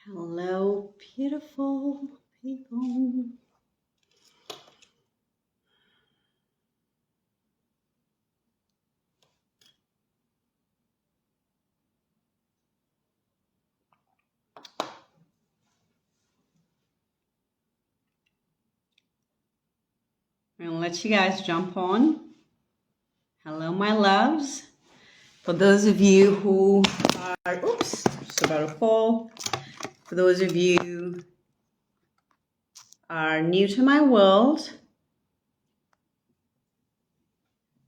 Hello, beautiful people. I'm gonna let you guys jump on. Hello, my loves. For those of you who are, oops, just about to fall. For those of you who are new to my world,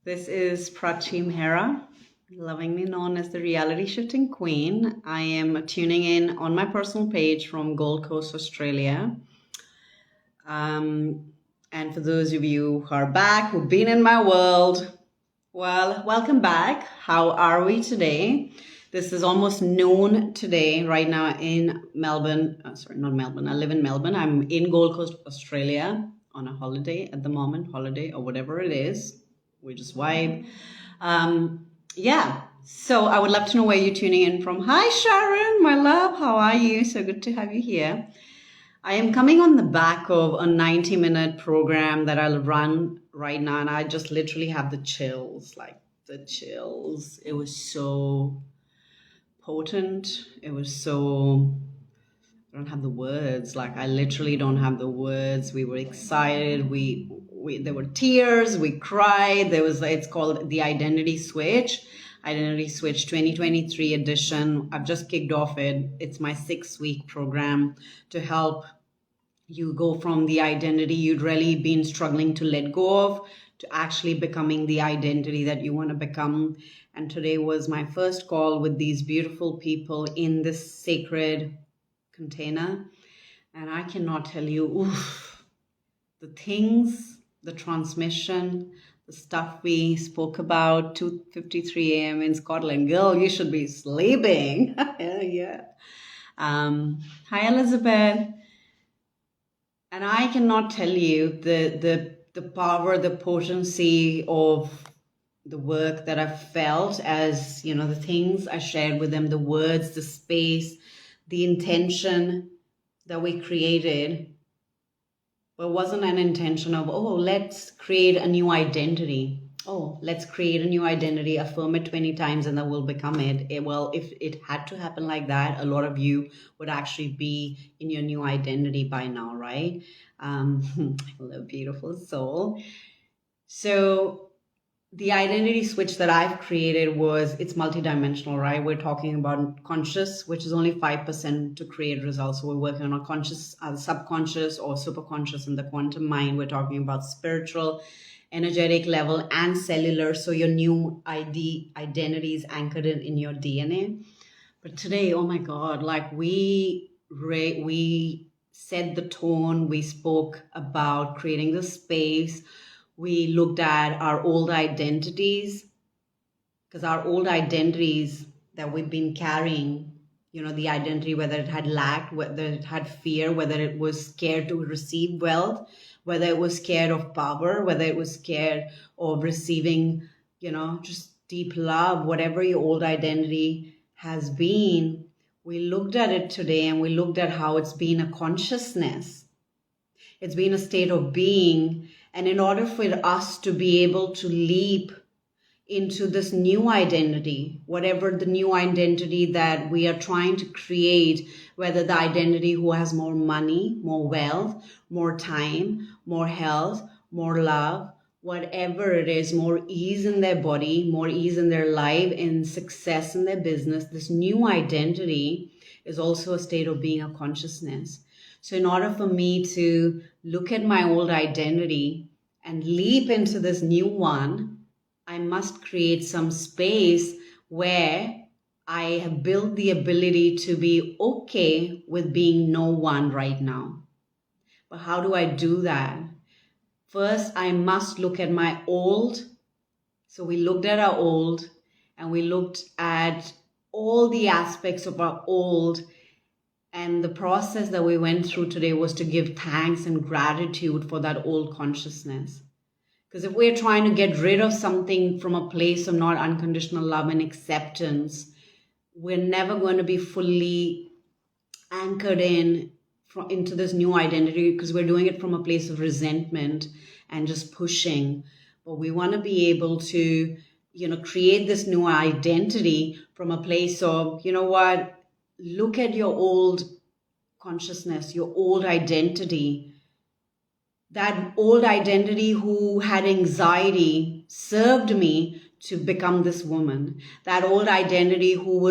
this is Prachi Mehra, lovingly known as the reality shifting queen. I am tuning in on my personal page from Gold Coast, Australia. And for those of you who are back, who've been in my world, well, welcome back. How are we today? This is almost noon today, right now in Melbourne. Sorry, not Melbourne. I live in Melbourne. I'm in Gold Coast, Australia on a holiday at the moment, holiday or whatever it is. We just vibe. Yeah, so I would love to know where you're tuning in from. Hi, Sharon, my love. How are you? So good to have you here. I am coming on the back of a 90-minute program that I'll run right now, and I just literally have the chills, like the chills. It was so potent. It was so, I don't have the words. Like I literally don't have the words. We were excited. We there were tears. We cried. It's called the Identity Switch. Identity Switch 2023 edition. I've just kicked off it. It's my 6-week program to help you go from the identity you'd really been struggling to let go of to actually becoming the identity that you want to become. And today was my first call with these beautiful people in this sacred container. And I cannot tell you, oof, the things, the transmission, the stuff we spoke about, 2:53 a.m. in Scotland. Girl, you should be sleeping. Yeah. Hi, Elizabeth. And I cannot tell you the power, the potency of the work that I felt as, you know, the things I shared with them, the words, the space, the intention that we created. Well, it wasn't an intention of, oh, let's create a new identity. Oh, let's create a new identity, affirm it 20 times and then we'll become it. Well, if it had to happen like that, a lot of you would actually be in your new identity by now, right? Hello, beautiful soul. So the identity switch that I've created it's multidimensional, right? We're talking about conscious, which is only 5% to create results. So we're working on a conscious, subconscious or superconscious in the quantum mind. We're talking about spiritual, energetic level and cellular. So your new identity is anchored in your DNA. But today, oh my God, like we set the tone. We spoke about creating the space. We looked at our old identities, because our old identities that we've been carrying, you know, the identity, whether it had lack, whether it had fear, whether it was scared to receive wealth, whether it was scared of power, whether it was scared of receiving, you know, just deep love, whatever your old identity has been. We looked at it today and we looked at how it's been a consciousness. It's been a state of being. And in order for us to be able to leap into this new identity, whatever the new identity that we are trying to create, whether the identity who has more money, more wealth, more time, more health, more love, whatever it is, more ease in their body, more ease in their life, in success in their business, this new identity is also a state of being, a consciousness. So in order for me to look at my old identity and leap into this new one, I must create some space where I have built the ability to be okay with being no one right now. But how do I do that? First, I must look at my old. So we looked at our old and we looked at all the aspects of our old. And the process that we went through today was to give thanks and gratitude for that old consciousness. Because if we're trying to get rid of something from a place of not unconditional love and acceptance, we're never going to be fully anchored into this new identity, because we're doing it from a place of resentment and just pushing. But we want to be able to, create this new identity from a place of, look at your old consciousness, your old identity. That old identity who had anxiety served me to become this woman. That old identity who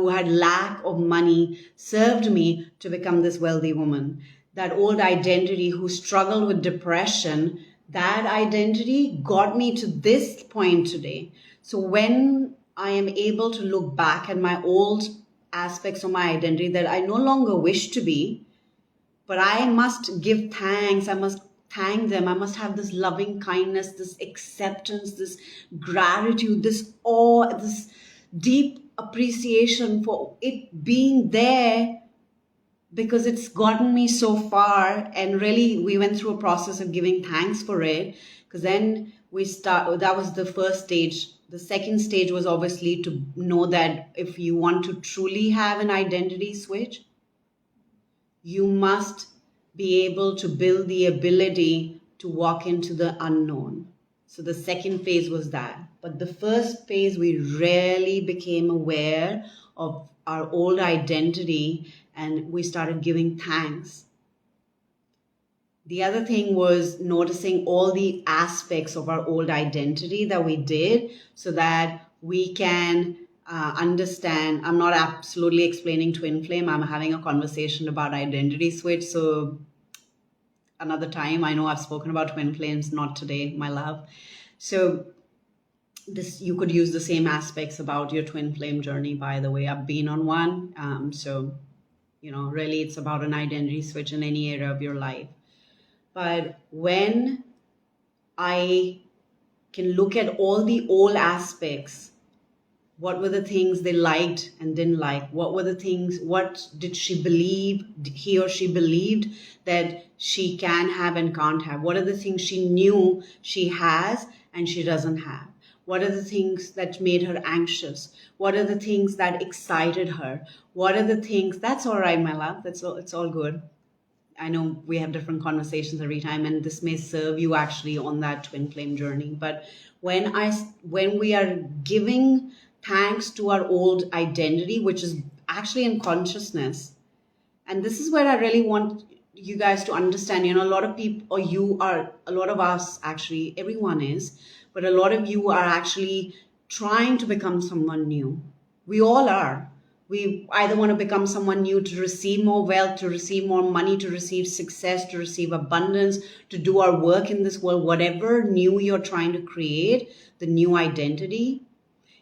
had lack of money served me to become this wealthy woman. That old identity who struggled with depression, that identity got me to this point today. So when I am able to look back at my old aspects of my identity that I no longer wish to be, but I must give thanks. I must thank them. I must have this loving kindness, this acceptance, this gratitude, this awe, this deep appreciation for it being there, because it's gotten me so far. And really, we went through a process of giving thanks for it, because then that was the first stage. The second stage was obviously to know that if you want to truly have an identity switch, you must be able to build the ability to walk into the unknown. So the second phase was that. But the first phase, we really became aware of our old identity and we started giving thanks. The other thing was noticing all the aspects of our old identity that we did, so that we can understand. I'm not absolutely explaining twin flame. I'm having a conversation about identity switch. So another time, I know I've spoken about twin flames, not today, my love. So you could use the same aspects about your twin flame journey, by the way. I've been on one. So, really it's about an identity switch in any area of your life. But when I can look at all the old aspects, what were the things they liked and didn't like? What were the things, what did she believe, he or she believed that she can have and can't have? What are the things she knew she has and she doesn't have? What are the things that made her anxious? What are the things that excited her? What are the things, that's all right, my love, it's all good. I know we have different conversations every time, and this may serve you actually on that twin flame journey. But when we are giving thanks to our old identity, which is actually in consciousness, and this is where I really want you guys to understand, a lot of people, or a lot of us actually, everyone is, but a lot of you are actually trying to become someone new. We all are. We either want to become someone new to receive more wealth, to receive more money, to receive success, to receive abundance, to do our work in this world, whatever new you're trying to create, the new identity.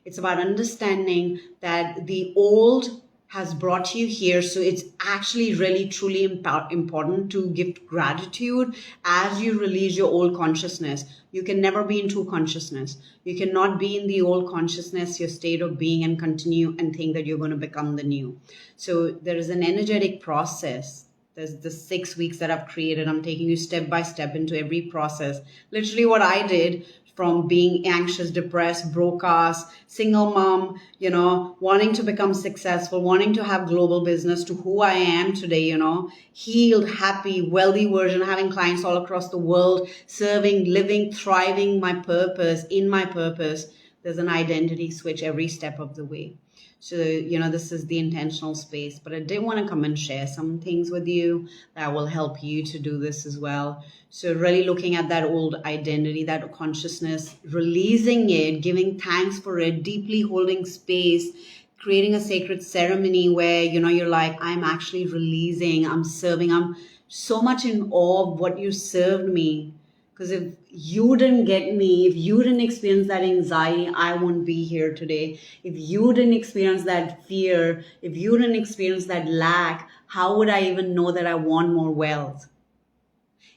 It's about understanding that the old has brought you here. So it's actually really, truly important to give gratitude as you release your old consciousness. You can never be in true consciousness. You cannot be in the old consciousness, your state of being, and continue and think that you're going to become the new. So there is an energetic process. There's the 6 weeks that I've created. I'm taking you step by step into every process. Literally what I did, from being anxious, depressed, broke ass, single mom, wanting to become successful, wanting to have global business, to who I am today, healed, happy, wealthy version, having clients all across the world, serving, living, thriving my purpose, in my purpose. There's an identity switch every step of the way. So, this is the intentional space, but I did want to come and share some things with you that will help you to do this as well. So really looking at that old identity, that consciousness, releasing it, giving thanks for it, deeply holding space, creating a sacred ceremony where, you're like, I'm actually releasing, I'm serving, I'm so much in awe of what you served me. Because if you didn't get me, if you didn't experience that anxiety, I wouldn't be here today. If you didn't experience that fear, if you didn't experience that lack, how would I even know that I want more wealth?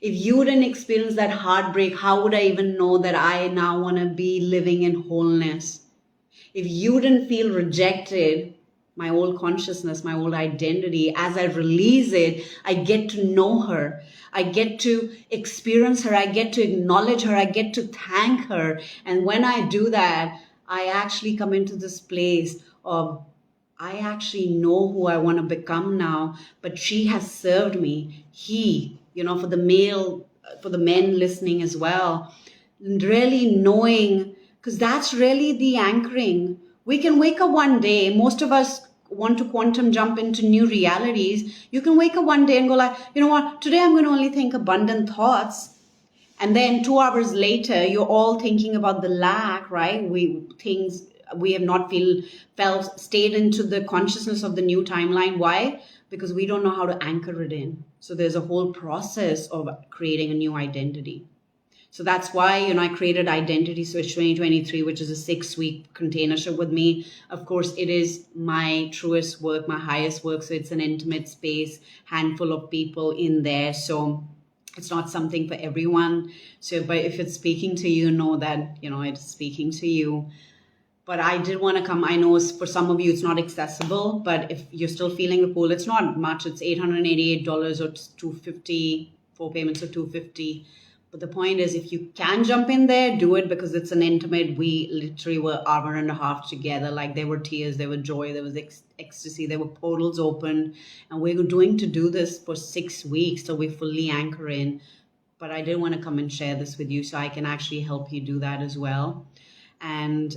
If you didn't experience that heartbreak, how would I even know that I now want to be living in wholeness? If you didn't feel rejected, my old consciousness, my old identity. As I release it, I get to know her. I get to experience her. I get to acknowledge her. I get to thank her. And when I do that, I actually come into this place of, I actually know who I want to become now, but she has served me. He, for the male, for the men listening as well, really knowing, because that's really the anchoring. We can wake up one day, most of us want to quantum jump into new realities. You can wake up one day and go like, you know what, today I'm going to only think abundant thoughts. And then 2 hours later, you're all thinking about the lack, right? Things we have not felt stayed into the consciousness of the new timeline. Why? Because we don't know how to anchor it in. So there's a whole process of creating a new identity. So that's why, I created Identity Switch 2023, which is a 6-week containership with me. Of course, it is my truest work, my highest work. So it's an intimate space, handful of people in there. So it's not something for everyone. So, but if it's speaking to you, know that, it's speaking to you. But I did want to come. I know for some of you, it's not accessible, but if you're still feeling the pull, it's not much. It's $888 or $250, 4 payments of $250. But the point is, if you can jump in there, do it, because it's an intimate. We literally were hour and a half together. Like, there were tears, there was joy, there was ecstasy, there were portals open. And we were do this for 6 weeks till we fully anchor in. But I did want to come and share this with you so I can actually help you do that as well. And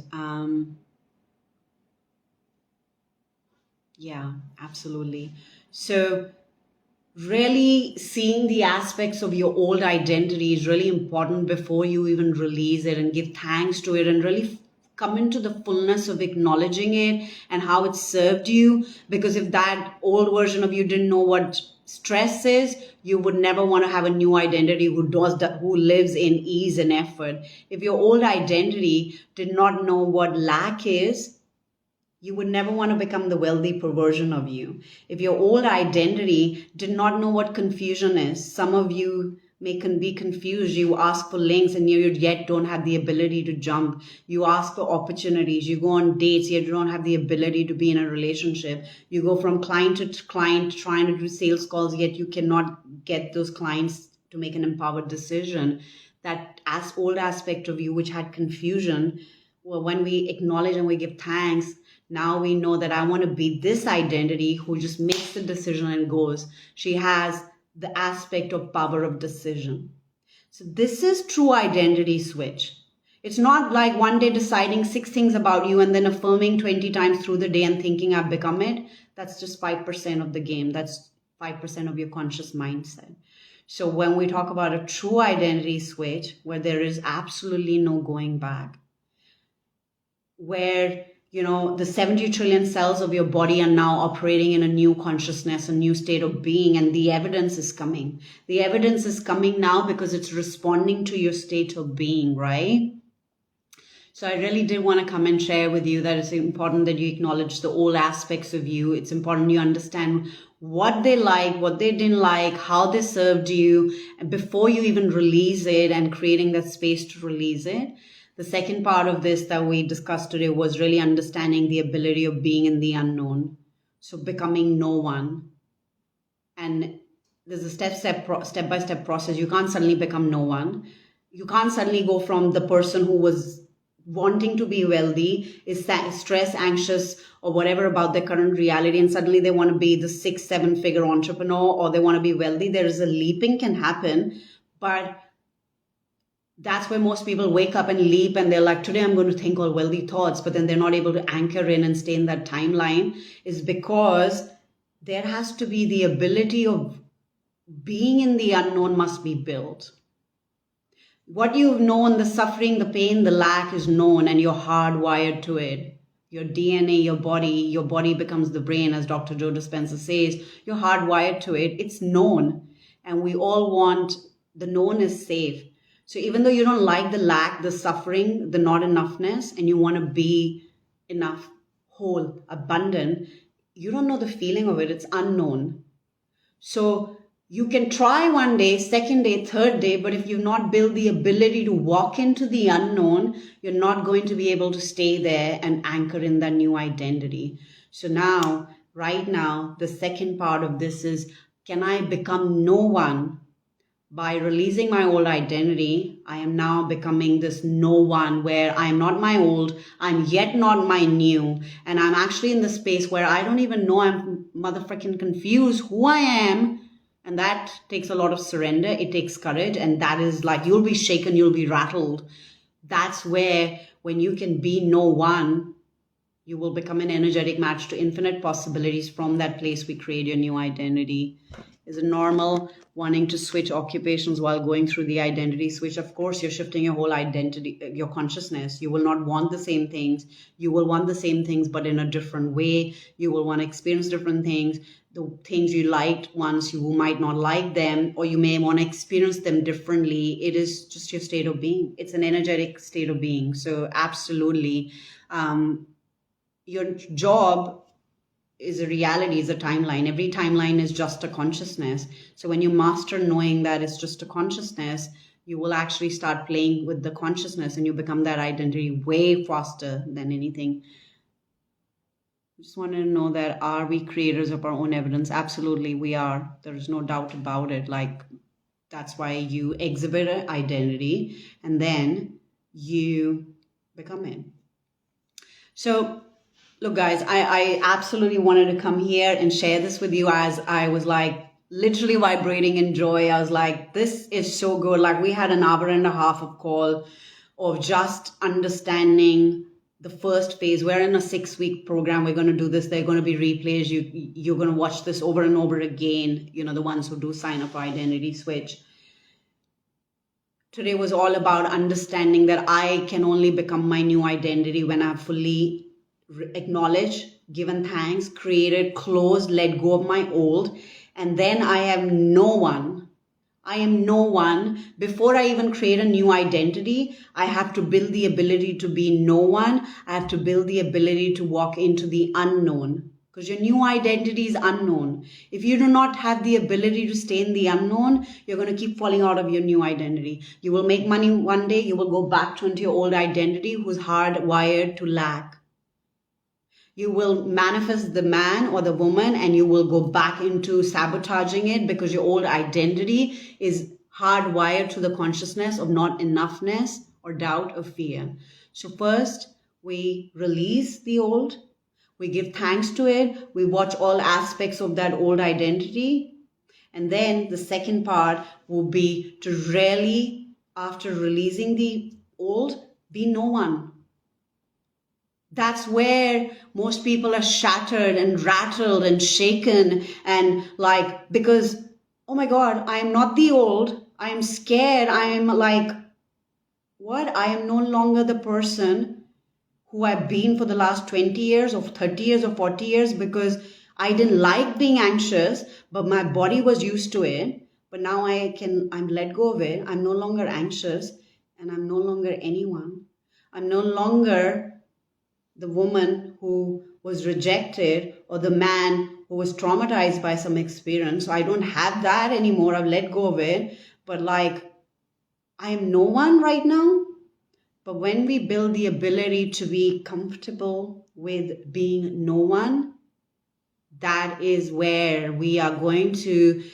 yeah, absolutely. So really seeing the aspects of your old identity is really important before you even release it, and give thanks to it, and really come into the fullness of acknowledging it and how it served you. Because if that old version of you didn't know what stress is, you would never want to have a new identity who lives in ease and effort. If your old identity did not know what lack is, you would never want to become the wealthy version of you. If your old identity did not know what confusion is, some of you can be confused. You ask for links and you yet don't have the ability to jump. You ask for opportunities. You go on dates, yet you don't have the ability to be in a relationship. You go from client to client trying to do sales calls, yet you cannot get those clients to make an empowered decision. That old aspect of you which had confusion, well, when we acknowledge and we give thanks, now we know that I want to be this identity who just makes the decision and goes. She has the aspect of power of decision. So this is true identity switch. It's not like one day deciding 6 things about you and then affirming 20 times through the day and thinking I've become it. That's just 5% of the game. That's 5% of your conscious mindset. So when we talk about a true identity switch, where there is absolutely no going back, where the 70 trillion cells of your body are now operating in a new consciousness, a new state of being, and the evidence is coming. The evidence is coming now because it's responding to your state of being, right? So I really did want to come and share with you that it's important that you acknowledge the old aspects of you. It's important you understand what they like, what they didn't like, how they served you, before you even release it, and creating that space to release it. The second part of this that we discussed today was really understanding the ability of being in the unknown. So becoming no one. And there's a step-by-step process. You can't suddenly become no one. You can't suddenly go from the person who was wanting to be wealthy, is stressed, anxious, or whatever about their current reality, and suddenly they want to be the 6-7 figure entrepreneur, or they want to be wealthy. There is a leaping can happen, but that's where most people wake up and leap, and they're like, today I'm going to think all wealthy thoughts, but then they're not able to anchor in and stay in that timeline, is because there has to be the ability of being in the unknown must be built. What you've known, the suffering, the pain, the lack is known, and you're hardwired to it. Your DNA, your body becomes the brain, as Dr. Joe Dispenza says. You're hardwired to it. It's known, and we all want, the known is safe. So even though you don't like the lack, the suffering, the not enoughness, and you want to be enough, whole, abundant, you don't know the feeling of it. It's unknown. So you can try one day, second day, third day, but if you've not built the ability to walk into the unknown, you're not going to be able to stay there and anchor in that new identity. So now, right now, the second part of this is, can I become no one? By releasing my old identity, I am now becoming this no one, where I'm not my old, I'm yet not my new, and I'm actually in the space where I don't even know, I'm motherfucking confused who I am. And that takes a lot of surrender. It takes courage. And that is like, you'll be shaken, you'll be rattled. That's where, when you can be no one, you will become an energetic match to infinite possibilities. From that place, we create your new identity. Is it normal wanting to switch occupations while going through the identity switch? Of course, you're shifting your whole identity, your consciousness. You will not want the same things. You will want the same things, but in a different way. You will want to experience different things. The things you liked once, you might not like them, or you may want to experience them differently. It is just your state of being. It's an energetic state of being. So absolutely, your job is a reality, is a timeline. Every timeline is just a consciousness. So when you master knowing that it's just a consciousness, you will actually start playing with the consciousness, and you become that identity way faster than anything. I just wanted to know that, are we creators of our own evidence? Absolutely, we are. There is no doubt about it. Like, that's why you exhibit an identity and then you become it. So look, guys, I absolutely wanted to come here and share this with you, as I was like literally vibrating in joy. I was like, this is so good. Like, we had an hour and a half of call of just understanding the first phase. We're in a 6-week program. We're going to do this. They're going to be replays. You're going to watch this over and over again. You know, the ones who do sign up for Identity Switch. Today was all about understanding that I can only become my new identity when I've fully acknowledged, given thanks, created, closed, let go of my old. And then I am no one. I am no one. Before I even create a new identity, I have to build the ability to be no one. I have to build the ability to walk into the unknown, because your new identity is unknown. If you do not have the ability to stay in the unknown, you're going to keep falling out of your new identity. You will make money one day, you will go back into your old identity who's hardwired to lack. You will manifest the man or the woman, and you will go back into sabotaging it, because your old identity is hardwired to the consciousness of not enoughness or doubt or fear. So first, we release the old. We give thanks to it. We watch all aspects of that old identity. And then the second part will be to really, after releasing the old, be no one. That's where most people are shattered and rattled and shaken, and like, because, oh my God, I am not the old. I am scared. I am like, what? I am no longer the person who I've been for the last 20 years or 30 years or 40 years, because I didn't like being anxious, but my body was used to it. But now I'm let go of it. I'm no longer anxious, and I'm no longer anyone. I'm no longer the woman who was rejected, or the man who was traumatized by some experience. So I don't have that anymore. I've let go of it. But like, I am no one right now. But when we build the ability to be comfortable with being no one, that is where we are going to,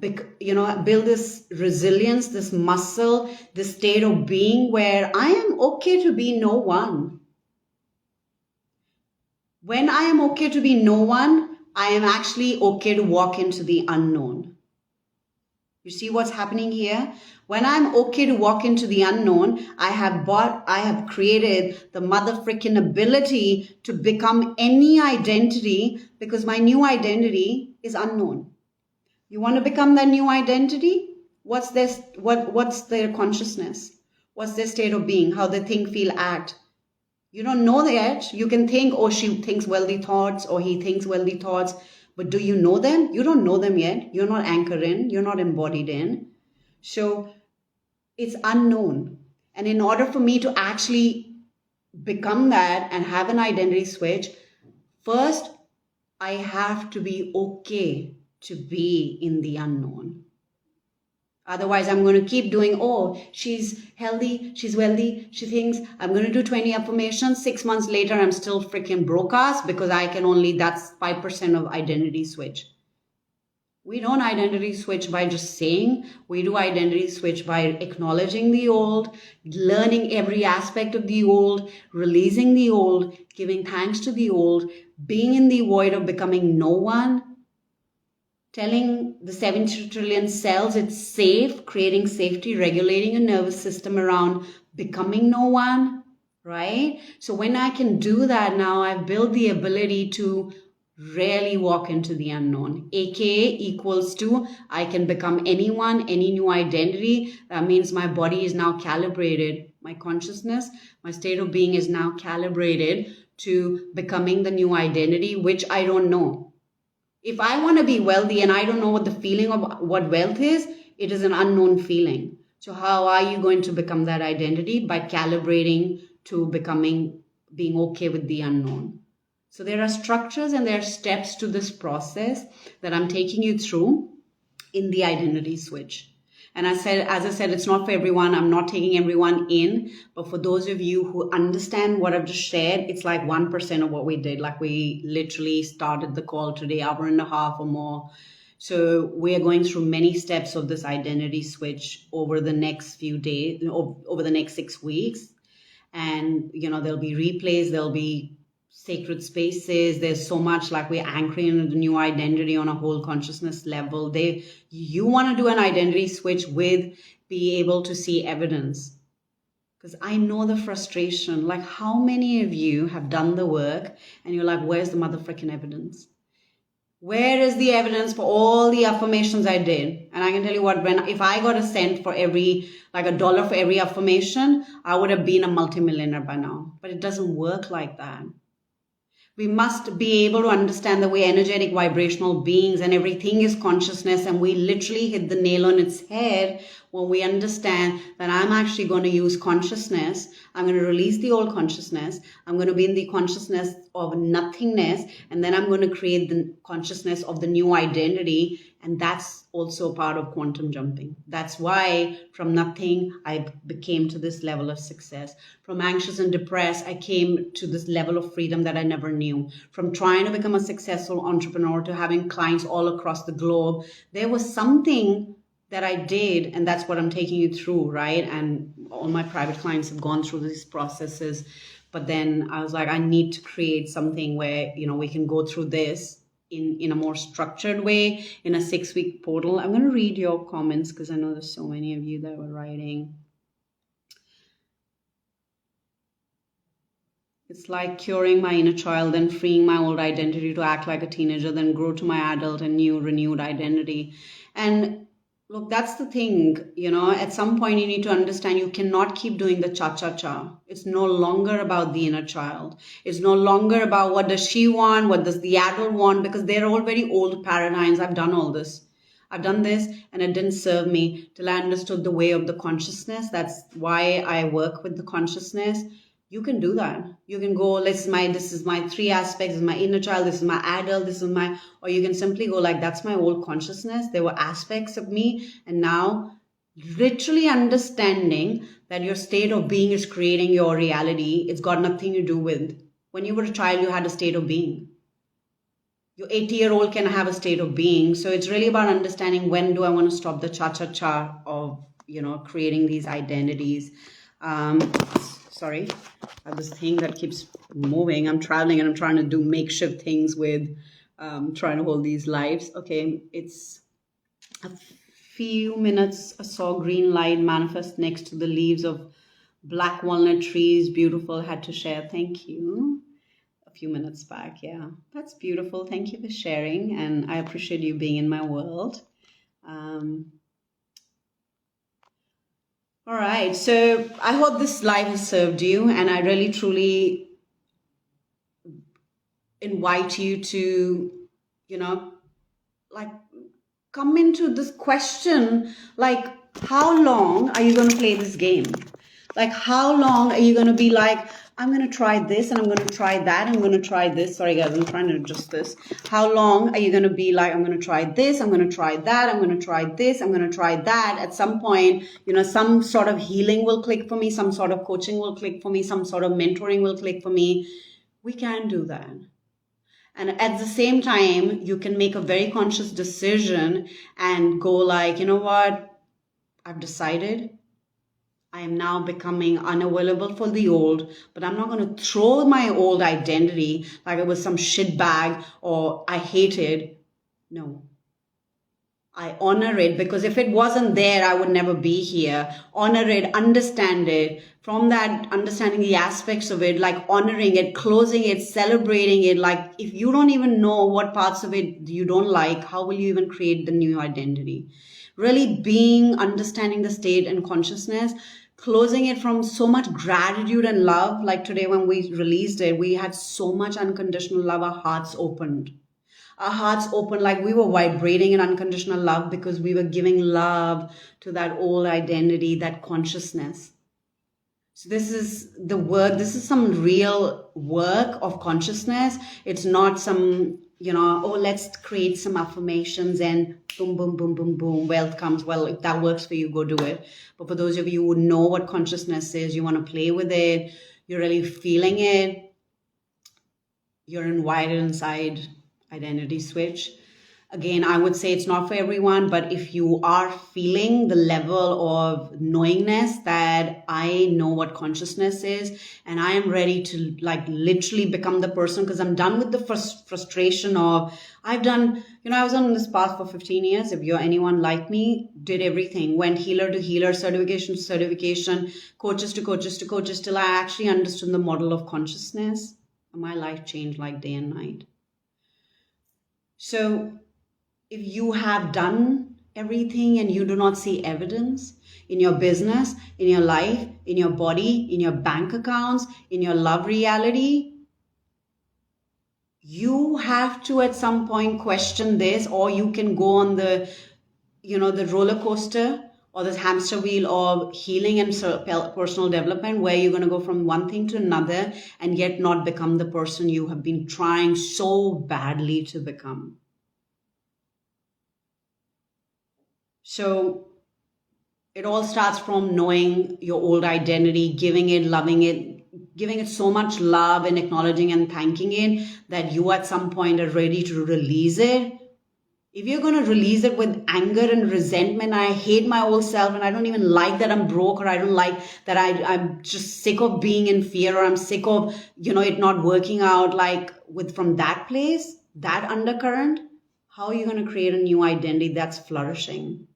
build this resilience, this muscle, this state of being where I am okay to be no one. When I am okay to be no one, I am actually okay to walk into the unknown. You see what's happening here? When I'm okay to walk into the unknown, I have created the mother-frickin' ability to become any identity, because my new identity is unknown. You want to become that new identity? What's their consciousness? What's their state of being? How they think, feel, act? You don't know that. You can think, oh, she thinks wealthy thoughts, or he thinks wealthy thoughts. But do you know them? You don't know them yet. You're not anchored in. You're not embodied in. So it's unknown. And in order for me to actually become that and have an identity switch, first, I have to be okay to be in the unknown. Otherwise, I'm going to keep doing, oh, she's healthy, she's wealthy, she thinks I'm going to do 20 affirmations. 6 months later, I'm still freaking broke ass because that's 5% of identity switch. We don't identity switch by just saying, we do identity switch by acknowledging the old, learning every aspect of the old, releasing the old, giving thanks to the old, being in the void of becoming no one, telling the 70 trillion cells it's safe, creating safety, regulating your nervous system around becoming no one, right? So when I can do that now, I've built the ability to really walk into the unknown, aka equals to I can become anyone, any new identity. That means my body is now calibrated, my consciousness, my state of being is now calibrated to becoming the new identity, which I don't know. If I want to be wealthy and I don't know what the feeling of what wealth is, it is an unknown feeling. So how are you going to become that identity? By calibrating to being okay with the unknown. So there are structures and there are steps to this process that I'm taking you through in the identity switch. And as I said, it's not for everyone. I'm not taking everyone in, but for those of you who understand what I've just shared, it's like 1% of what we did. Like we literally started the call today, hour and a half or more. So we are going through many steps of this identity switch over the next few days, over the next 6 weeks. And, there'll be replays, there'll be sacred spaces. There's so much, like we're anchoring in the new identity on a whole consciousness level. You want to do an identity switch be able to see evidence. Because I know the frustration. Like, how many of you have done the work and you're like, where's the motherfucking evidence? Where is the evidence for all the affirmations I did? And I can tell you what, if I got a cent for $1 for every affirmation, I would have been a multimillionaire by now. But it doesn't work like that. We must be able to understand that we're energetic, vibrational beings and everything is consciousness. And we literally hit the nail on its head when we understand that I'm actually going to use consciousness. I'm going to release the old consciousness. I'm going to be in the consciousness of nothingness. And then I'm going to create the consciousness of the new identity. And that's also part of quantum jumping. That's why from nothing, I became to this level of success. From anxious and depressed, I came to this level of freedom that I never knew. From trying to become a successful entrepreneur to having clients all across the globe, there was something that I did, and that's what I'm taking you through, right? And all my private clients have gone through these processes. But then I was like, I need to create something where, we can go through this in a more structured way, in a 6-week portal. I'm going to read your comments because I know there's so many of you that were writing. It's like curing my inner child, then freeing my old identity to act like a teenager, then grow to my adult and new renewed identity. And look, that's the thing, at some point you need to understand you cannot keep doing the cha-cha-cha. It's no longer about the inner child. It's no longer about what does she want, what does the adult want, because they're all very old paradigms. I've done all this. I've done this and it didn't serve me till I understood the way of the consciousness. That's why I work with the consciousness. You can do that. You can go, this is my 3 aspects, this is my inner child, this is my adult, or you can simply go like, that's my old consciousness. There were aspects of me. And now literally understanding that your state of being is creating your reality. It's got nothing to do with when you were a child, you had a state of being. Your 80-year-old can have a state of being. So it's really about understanding when do I want to stop the cha-cha-cha of, creating these identities. Sorry, I have this thing that keeps moving. I'm traveling and I'm trying to do makeshift things with trying to hold these lives. Okay, it's a few minutes. I saw green light manifest next to the leaves of black walnut trees. Beautiful. Had to share. Thank you. A few minutes back. Yeah, that's beautiful. Thank you for sharing. And I appreciate you being in my world. All right, so I hope this live has served you, and I really truly invite you to, come into this question, like, how long are you going to play this game? Like, how long are you going to be like, I'm going to try this and I'm going to try that. I'm going to try this. Sorry, guys, I'm trying to adjust this. How long are you going to be like, I'm going to try this. I'm going to try that. I'm going to try this. I'm going to try that. At some point, some sort of healing will click for me. Some sort of coaching will click for me. Some sort of mentoring will click for me. We can do that. And at the same time, you can make a very conscious decision and go like, you know what? I've decided I am now becoming unavailable for the old, but I'm not going to throw my old identity like it was some shit bag or I hate it. No. I honor it, because if it wasn't there, I would never be here. Honor it, understand it. From that, understanding the aspects of it, like honoring it, closing it, celebrating it. Like, if you don't even know what parts of it you don't like, how will you even create the new identity? Really understanding the state and consciousness, closing it from so much gratitude and love. Like today when we released it, we had so much unconditional love. Our hearts opened. Our hearts open, like we were vibrating in unconditional love because we were giving love to that old identity, that consciousness. So this is the work. This is some real work of consciousness. It's not some, let's create some affirmations and boom, boom, boom, boom, boom, wealth comes. Well, if that works for you, go do it. But for those of you who know what consciousness is, you want to play with it, you're really feeling it, you're invited inside identity switch. Again, I would say it's not for everyone, but if you are feeling the level of knowingness that I know what consciousness is, and I am ready to like literally become the person, because I'm done with the frustration of, I was on this path for 15 years. If you're anyone like me, did everything, went healer to healer, certification to certification, coaches to coaches to coaches, till I actually understood the model of consciousness. And my life changed like day and night. So if you have done everything and you do not see evidence in your business, in your life, in your body, in your bank accounts, in your love reality, you have to at some point question this, or you can go on the roller coaster or this hamster wheel of healing and personal development, where you're going to go from one thing to another and yet not become the person you have been trying so badly to become. So it all starts from knowing your old identity, giving it, loving it, giving it so much love and acknowledging and thanking it that you at some point are ready to release it. If you're going to release it with anger and resentment, I hate my old self and I don't even like that I'm broke, or I don't like that I'm just sick of being in fear, or I'm sick of, it not working out, like from that place, that undercurrent, how are you going to create a new identity that's flourishing?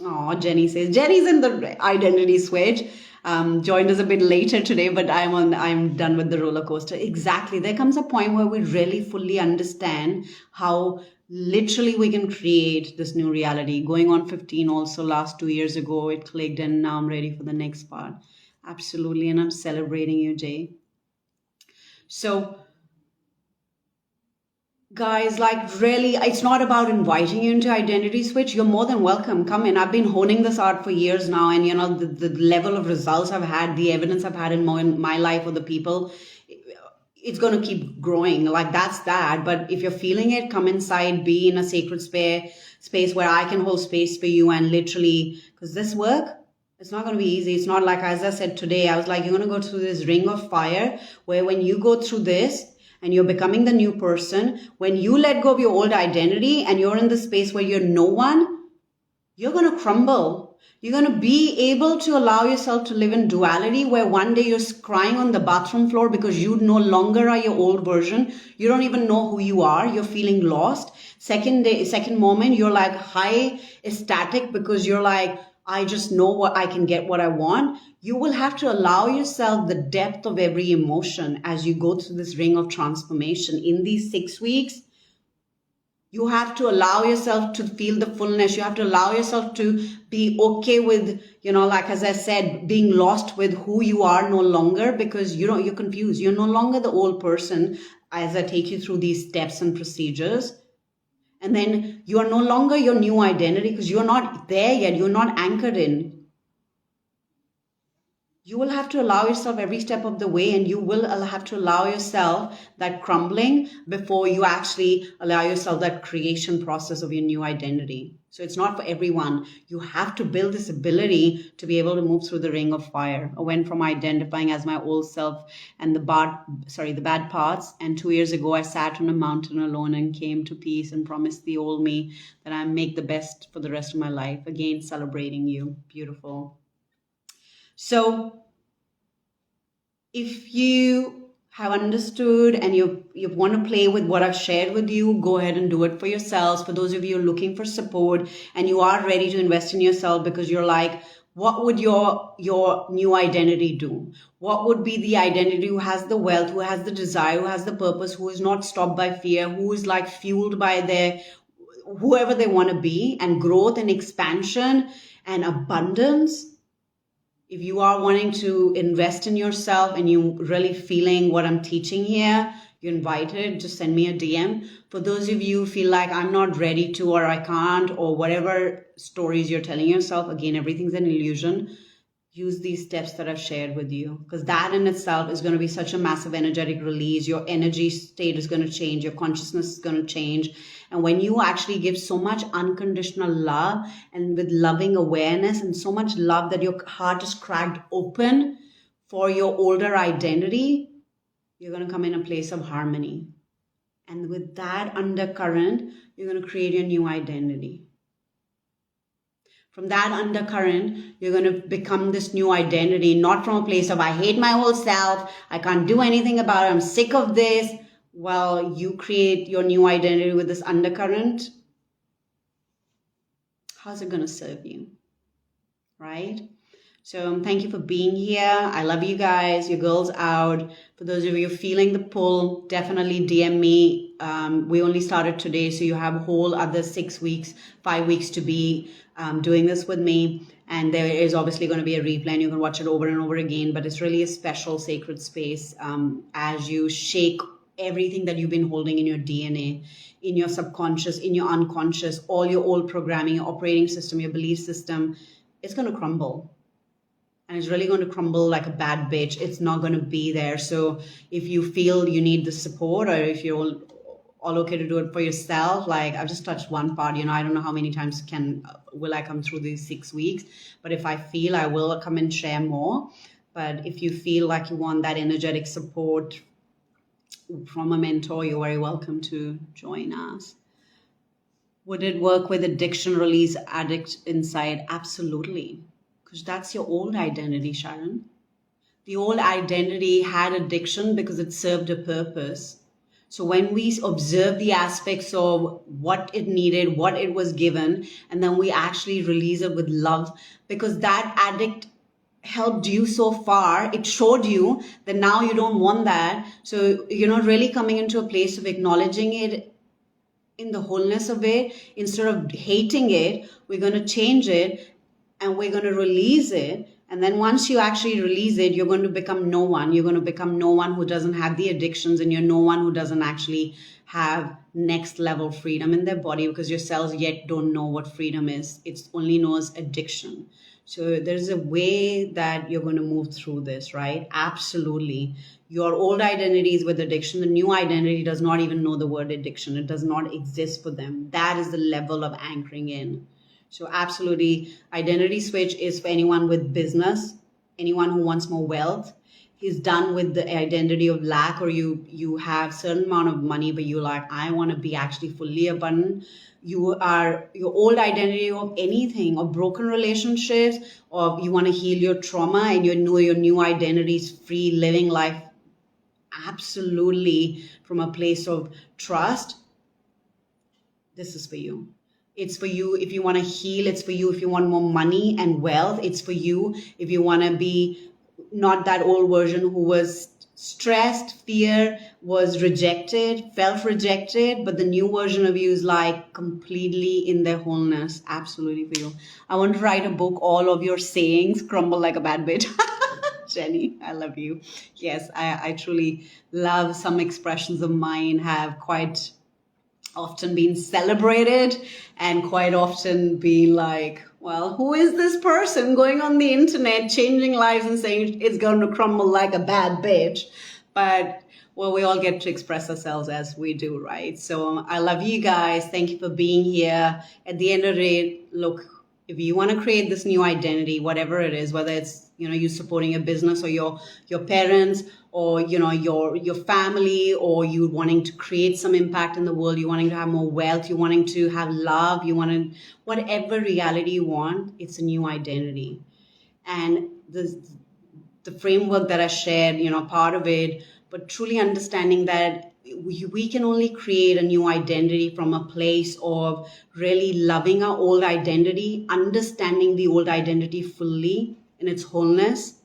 Oh, Jenny says, Jenny's in the identity switch. Joined us a bit later today, but I'm done with the roller coaster. Exactly. There comes a point where we really fully understand how literally we can create this new reality. Going on 15 also, last 2 years ago, it clicked, and now I'm ready for the next part. Absolutely. And I'm celebrating you, Jay. So guys, like really, it's not about inviting you into identity switch. You're more than welcome. Come in. I've been honing this art for years now, and the level of results I've had, the evidence I've had in my life or the people, it's going to keep growing. Like that's that. But if you're feeling it, come inside, be in a sacred space where I can hold space for you, and literally, because this work, it's not going to be easy. It's not like, as I said today, I was like, you're going to go through this ring of fire where when you go through this, and you're becoming the new person, when you let go of your old identity and you're in the space where you're no one, you're going to crumble. You're going to be able to allow yourself to live in duality, where one day you're crying on the bathroom floor because you no longer are your old version. You don't even know who you are. You're feeling lost. Second moment, you're like high ecstatic because you're like, I just know what I can get, what I want. You will have to allow yourself the depth of every emotion as you go through this ring of transformation. In these 6 weeks, you have to allow yourself to feel the fullness. You have to allow yourself to be okay with, like as I said, being lost with who you are no longer, because you're confused. You're no longer the old person as I take you through these steps and procedures. And then you are no longer your new identity because you're not there yet. You're not anchored in. You will have to allow yourself every step of the way, and you will have to allow yourself that crumbling before you actually allow yourself that creation process of your new identity. So it's not for everyone. You have to build this ability to be able to move through the ring of fire. I went from identifying as my old self and the bad parts. And 2 years ago, I sat on a mountain alone and came to peace and promised the old me that I make the best for the rest of my life. Again, celebrating you. Beautiful. So if you have understood and you want to play with what I've shared with you, go ahead and do it for yourselves. For those of you looking for support and you are ready to invest in yourself because you're like, what would your new identity do? What would be the identity who has the wealth, who has the desire, who has the purpose, who is not stopped by fear, who is like fueled by their whoever they want to be, and growth and expansion and abundance? If you are wanting to invest in yourself and you really feeling what I'm teaching here, you're invited. Just send me a DM. For those of you who feel like I'm not ready to, or I can't, or whatever stories you're telling yourself, again, everything's an illusion. Use these steps that I've shared with you, because that in itself is going to be such a massive energetic release. Your energy state is going to change. Your consciousness is going to change. And when you actually give so much unconditional love and with loving awareness and so much love that your heart is cracked open for your older identity, you're going to come in a place of harmony. And with that undercurrent, you're going to create your new identity. From that undercurrent, you're going to become this new identity, not from a place of, I hate my old self, I can't do anything about it, I'm sick of this. Well, you create your new identity with this undercurrent. How's it going to serve you? Right? So thank you for being here. I love you guys. Your girl's out. For those of you feeling the pull, definitely DM me. We only started today, so you have a whole other 6 weeks, 5 weeks to be doing this with me. And there is obviously going to be a replay and you can watch it over and over again. But it's really a special sacred space as you shake everything that you've been holding in your DNA, in your subconscious, in your unconscious, all your old programming, your operating system, your belief system. It's going to crumble. And it's really going to crumble like a bad bitch. It's not going to be there. So if you feel you need the support, or if you're all okay to do it for yourself, like I've just touched one part, I don't know how many times will I come through these 6 weeks, but if I feel, I will come and share more. But if you feel like you want that energetic support from a mentor, you're very welcome to join us. Would it work with addiction release addict inside? Absolutely. Because that's your old identity, Sharon. The old identity had addiction because it served a purpose. So when we observe the aspects of what it needed, what it was given, and then we actually release it with love, because that addict helped you so far, it showed you that now you don't want that. So you're not really coming into a place of acknowledging it in the wholeness of it. Instead of hating it, we're going to change it and we're going to release it. And then once you actually release it, you're going to become no one. You're going to become no one who doesn't have the addictions, and you're no one who doesn't actually have next level freedom in their body, because your cells yet don't know what freedom is. It only knows addiction. So there's a way that you're going to move through this, right? Absolutely. Your old identity is with addiction. The new identity does not even know the word addiction. It does not exist for them. That is the level of anchoring in. So absolutely, identity switch is for anyone with business, anyone who wants more wealth. He's done with the identity of lack, or you have certain amount of money, but you're like, I want to be actually fully abundant. You are your old identity of anything, or broken relationships, or you want to heal your trauma, and you know your new identity is free, living life absolutely from a place of trust. This is for you. It's for you if you want to heal. It's for you if you want more money and wealth. It's for you if you want to be not that old version who was stressed, fear, was rejected, felt rejected, but the new version of you is like completely in their wholeness. Absolutely for you. I want to write a book, all of your sayings crumble like a bad bitch. Jenny, I love you. Yes, I truly love some expressions of mine have quite often being celebrated and quite often being like, well, who is this person going on the internet changing lives and saying it's going to crumble like a bad bitch? But well, we all get to express ourselves as we do, right? So I love you guys. Thank you for being here. At the end of the day, look, if you want to create this new identity, whatever it is, whether it's, you know, you supporting a business or your parents, or, you know, your family, or you wanting to create some impact in the world, you wanting to have more wealth, you wanting to have love, you want to, whatever reality you want, it's a new identity. And the framework that I shared, you know, part of it, but truly understanding that we can only create a new identity from a place of really loving our old identity, understanding the old identity fully in its wholeness.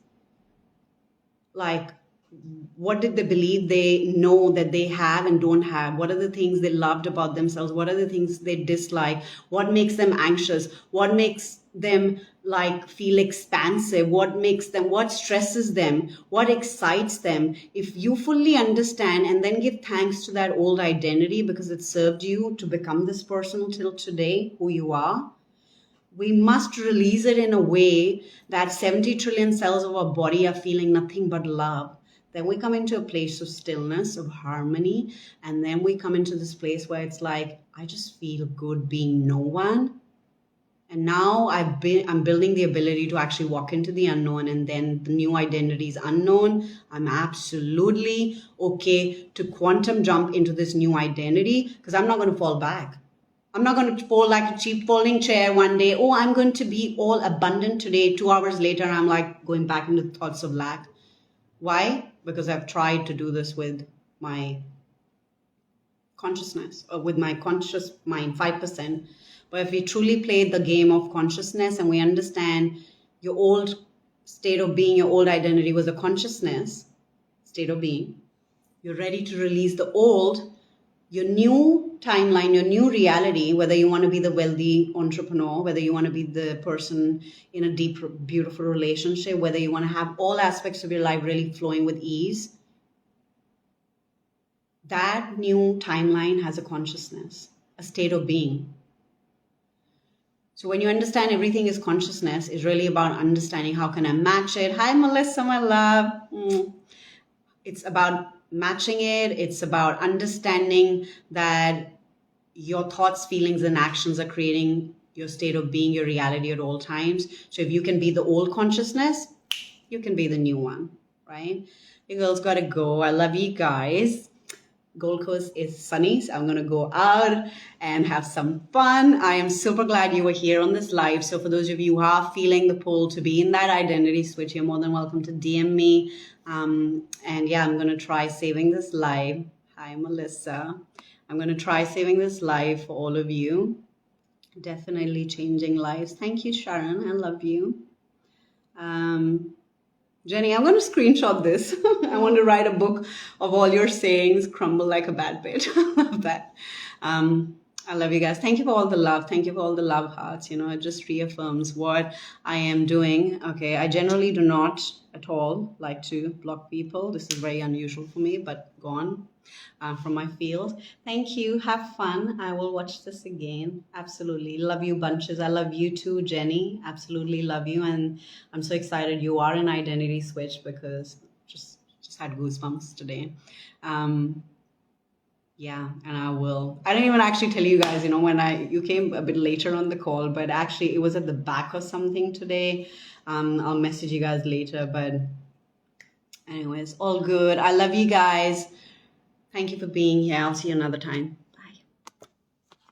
Like, what did they believe they know that they have and don't have? What are the things they loved about themselves? What are the things they dislike? What makes them anxious? What makes them like feel expansive? What stresses them? What excites them? If you fully understand and then give thanks to that old identity because it served you to become this person till today, who you are, we must release it in a way that 70 trillion cells of our body are feeling nothing but love. Then we come into a place of stillness, of harmony, and then we come into this place where it's like, I just feel good being no one. And now I'm building the ability to actually walk into the unknown, and then the new identity is unknown. I'm absolutely okay to quantum jump into this new identity because I'm not going to fall back. I'm not going to fall like a cheap folding chair one day. Oh, I'm going to be all abundant today. 2 hours later, I'm like going back into thoughts of lack. Why? Because I've tried to do this with my consciousness, or with my conscious mind, 5%. But if we truly play the game of consciousness and we understand your old state of being, your old identity was a consciousness state of being, you're ready to release the old, your new timeline, your new reality, whether you want to be the wealthy entrepreneur, whether you want to be the person in a deep, beautiful relationship, whether you want to have all aspects of your life really flowing with ease, that new timeline has a consciousness, a state of being. So when you understand everything is consciousness, it's really about understanding how can I match it. Hi, Melissa, my love. It's about matching it. It's about understanding that your thoughts, feelings, and actions are creating your state of being, your reality at all times. So if you can be the old consciousness, you can be the new one, right? You girls got to go. I love you guys. Gold Coast is sunny, so I'm going to go out and have some fun. I am super glad you were here on this live. So for those of you who are feeling the pull to be in that identity switch, you're more than welcome to DM me. And yeah, I'm going to try saving this live. Hi, Melissa. I'm going to try saving this live for all of you. Definitely changing lives. Thank you, Sharon. I love you. Jenny, I'm going to screenshot this. I want to write a book of all your sayings, crumble like a bad bitch. I love that. I love you guys. Thank you for all the love. Thank you for all the love hearts. You know, it just reaffirms what I am doing. Okay, I generally do not at all like to block people. This is very unusual for me, but go on. From my field. Thank you. Have fun. I will watch this again. Absolutely. Love you bunches. I love you too, Jenny. Absolutely love you. And I'm so excited you are an identity switch because just had goosebumps today. Yeah, and I didn't even actually tell you guys, you know, you came a bit later on the call, but actually it was at the back of something today. I'll message you guys later, but anyways, all good. I love you guys. Thank you for being here. I'll see you another time.